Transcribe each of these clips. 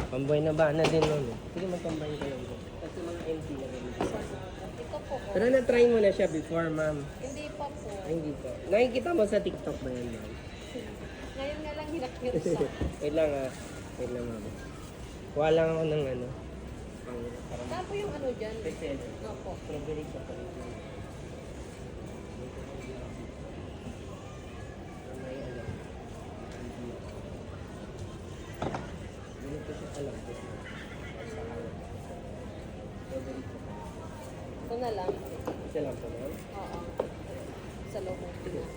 Pamboy na ba na din nun eh. Sige magpamboy ka lang doon. Kasi mga MP na rin. Ito po. Pero na-try mo na siya before, ma'am. Hindi pa po. Ay, hindi po. Nakikita mo sa TikTok ba yan, ma'am? Ngayon nga lang hinakir sa. Wait lang ah. Wait lang, ma'am. Kuha lang ako ng ano. Parang Saan po yung ano dyan? bestseller. Opo. Strawberry chocolate. May ano. Ganito siya alam ko. Strawberry chocolate. Ito na lang. Isa lang po, ma'am. Oo. Sa loob ng Pinas.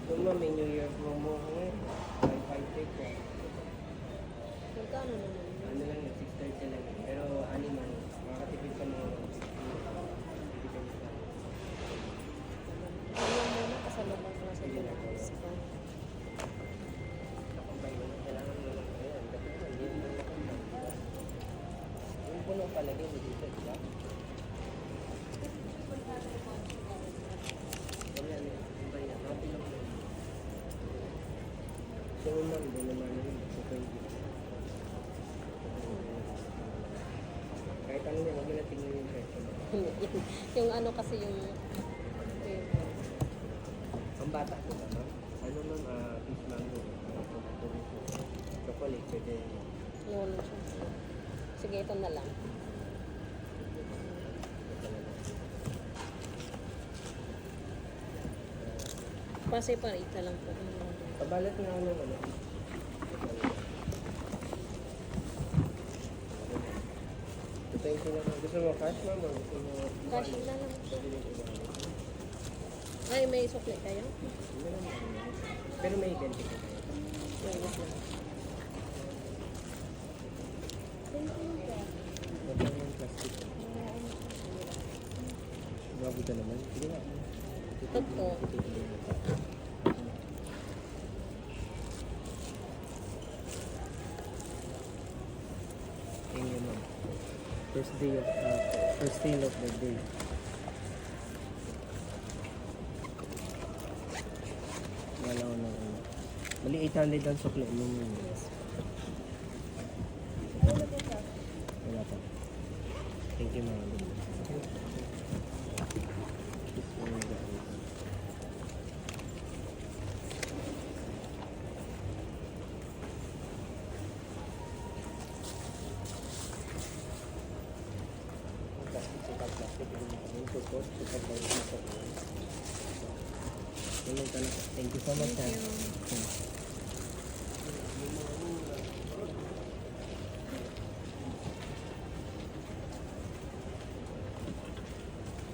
Doon ma'am, may New Year promo ako ngayon. 5 take ko. Magkano naman yun? Ano lang yun, 630 lang yun. Pero animal, makakatipid ka mga 60. Ano muna kasalubong ko na sa Pinas pa. Nakumpay mo na, kailangan mo lang. Ayan, dapat naman, hindi mo nakumpay. Yung puno palagi dito, di ba? Ayan, kumpay na, happy lang mo. So, ma'am, doon naman yun, sa 20. Kahit ano na, huwag mo na tingnan yung presyo. Yung ano kasi yung... Ang bata ko ba, ma'am? Ano ma'am, fish mango. Chocolate, pwede. Yun siya. Sige, ito na lang. Pase pa ita lang po. Pabalat nga ako ng ano. Ito yung pinaka. Gusto mo cash, ma'am? O gusto mo... Cash na lang po. Ay, may sukli kayo? Hindi naman. Pero may ganti ko kayo. Wait lang. Ito yung plastic. Bago ka naman. Sige nga. Totoo. Thank you, ma'am. First sale of the day. Wala ko na ano. Bali 800 ang sukli. Yes. Wala pa. Thank you, ma'am. Thank you so much. Thank you.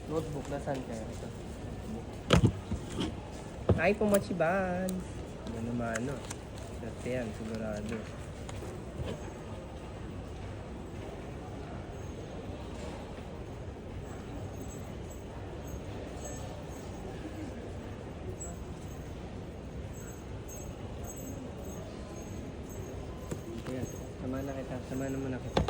Notebook, nasaan kaya ito? Ay, pumachiban! Yan naman, ano? Swerte yan, sigurado. Ayan, sama na kita. Sama na muna kita.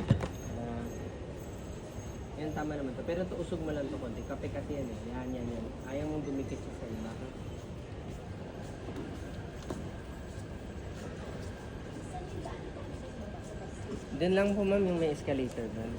Yan, tama naman to. Pero ito, usog mo lang to konti. Kape kasi yan eh. Yan. Ayaw mong dumikit siya sa iba. Doon lang po ma'am yung may escalator doon.